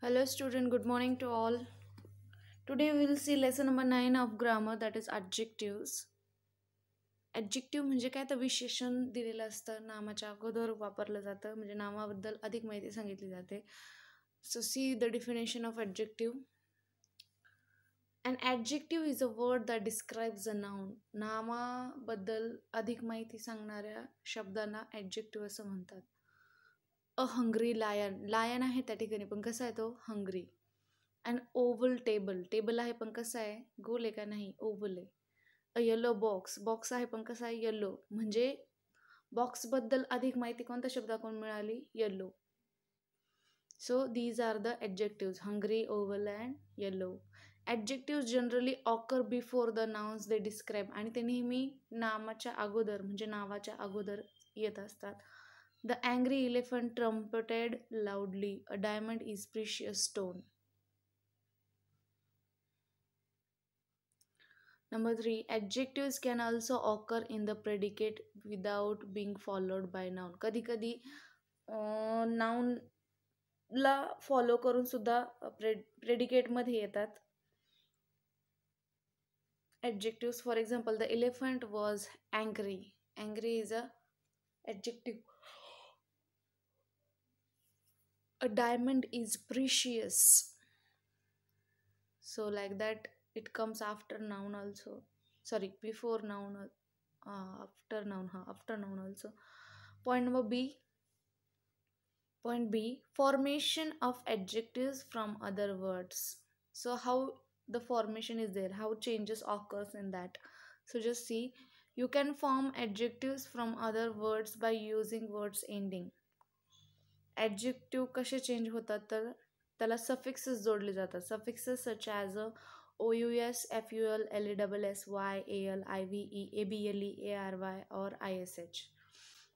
Hello student, good morning to all. Today we will see lesson number 9 of grammar, that is adjectives. Adjective म्हणजे काय, तर विशेषण दिलेलं असतं, नामाच्या अगोदर वापरलं जातं, म्हणजे नामाबद्दल अधिक माहिती सांगितली जाते. So see the definition of adjective. An adjective is a word that describes a noun. नामाबद्दल अधिक माहिती सांगणाऱ्या शब्दांना adjective असं म्हणतात. अ हंग्री लायन, लायन आहे त्या ठिकाणी पण कसा आहे तो, hungry. And oval table, table आहे पण कसा आहे, गोल आहे का, नाही ओव्हल आहे. अ येलो बॉक्स, बॉक्स आहे पण कसा आहे, येलो. म्हणजे बॉक्सबद्दल अधिक माहिती कोणत्या शब्दाकडून मिळाली, yellow. So these are the adjectives, hungry, oval and yellow. Adjectives generally occur before the nouns they describe, आणि ते नेहमी नामाच्या अगोदर म्हणजे नावाच्या अगोदर येत असतात. The angry elephant trumpeted loudly. A diamond is precious stone. Number 3, adjectives can also occur in the predicate without being followed by noun. कधी कधी noun ला फॉलो करून सुद्धा प्रेडिकेट मध्ये येतात adjectives. For example, the elephant was angry. Angry is a adjective. A diamond is precious. So like that it comes after noun also. Sorry, before noun, after noun, after noun also. Point number B. Point B, formation of adjectives from other words. So how the formation is there, how changes occurs in that. So just see, you can form adjectives from other words by using words ending. Adjective कसे change होतात, तर त्याला suffixes जोडले जातात. Suffixes such as a OUS, FUL, LESSY, AL, IVE, ABLE, ARY or ISH.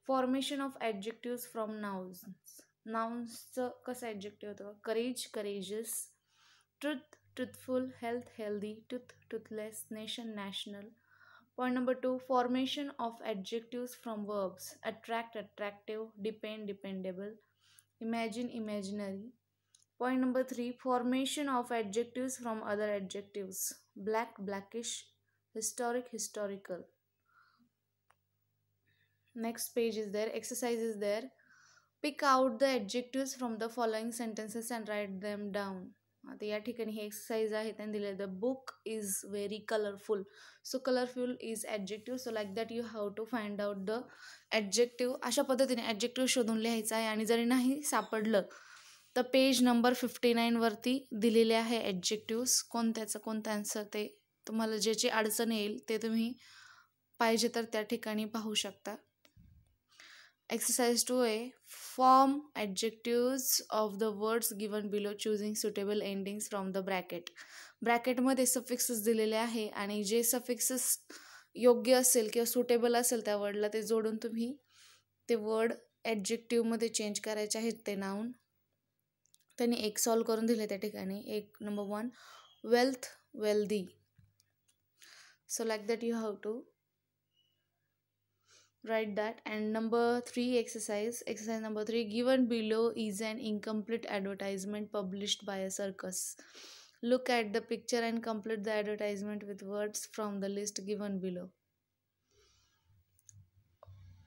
Formation of adjectives from nouns. नाउन्सचं कसं adjective होतं, courage, courageous, truth, truthful, health, healthy, tooth, toothless, nation, national. Point number 2, formation of adjectives from verbs. Attract, attractive, depend, dependable, imagine, imaginary. Point number 3, formation of adjectives from other adjectives. Black, blackish, historic, historical. Next page is there, exercise is there. Pick out the adjectives from the following sentences and write them down. आता या ठिकाणी हे exercise आहे, त्यांनी दिले, the book is very colourful. So colourful is adjective. So like that you have to find out the adjective. अशा पद्धतीने adjective शोधून लिहायचं आहे. आणि जरी नाही सापडलं तर पेज नंबर 59 वरती दिलेले आहे ॲडजेक्टिव्स, कोणत्याचं कोणतं आन्सर, ते तुम्हाला ज्याची अडचण येईल ते तुम्ही पाहिजे तर त्या ठिकाणी पाहू शकता. Exercise 2a, form adjectives of the words given below choosing suitable endings from the bracket. ब्रॅकेटमध्ये सफिक्सेस दिलेले आहे आणि जे सफिक्सेस योग्य असेल किंवा सुटेबल असेल त्या वर्डला ते जोडून तुम्ही ते वर्ड ॲडजेक्टिव्हमध्ये चेंज करायचे आहेत ते नाउन. त्यांनी एक सॉल्व करून दिले त्या ठिकाणी. एक number 1, wealth, wealthy. So like that you have to write that. And number 3, exercise number 3, given below is an incomplete advertisement published by a circus. Look at the picture and complete the advertisement with words from the list given below.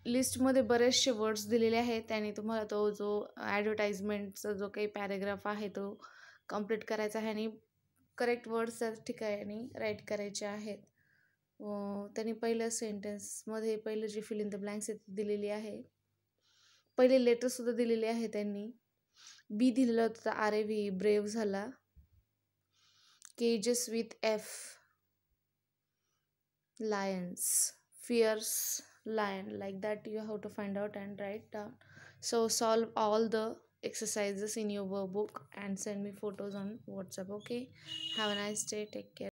लिस्टमध्ये बरेचसे words दिलेले आहेत, त्याने तुम्हाला तो जो ॲडव्हर्टाइजमेंटचा जो काही पॅरेग्राफ आहे तो कंप्लीट करायचा आहे आणि करेक्ट वर्ड्स त्या ठिकाणी राईट करायचे आहेत. त्यांनी पहिल्या सेंटेन्समध्ये पहिलं जे फिल इन द ब्लँक्स दिलेली आहे, पहिले लेटरसुद्धा दिलेले आहे. त्यांनी बी दिलेलं होतं, RAV ब्रेव्ह झाला. Cages with F, lions, fierce lion. Like that you have to find out and write down. So solve all the exercises in your workbook and send me photos on WhatsApp. Okay, have a nice day, take care.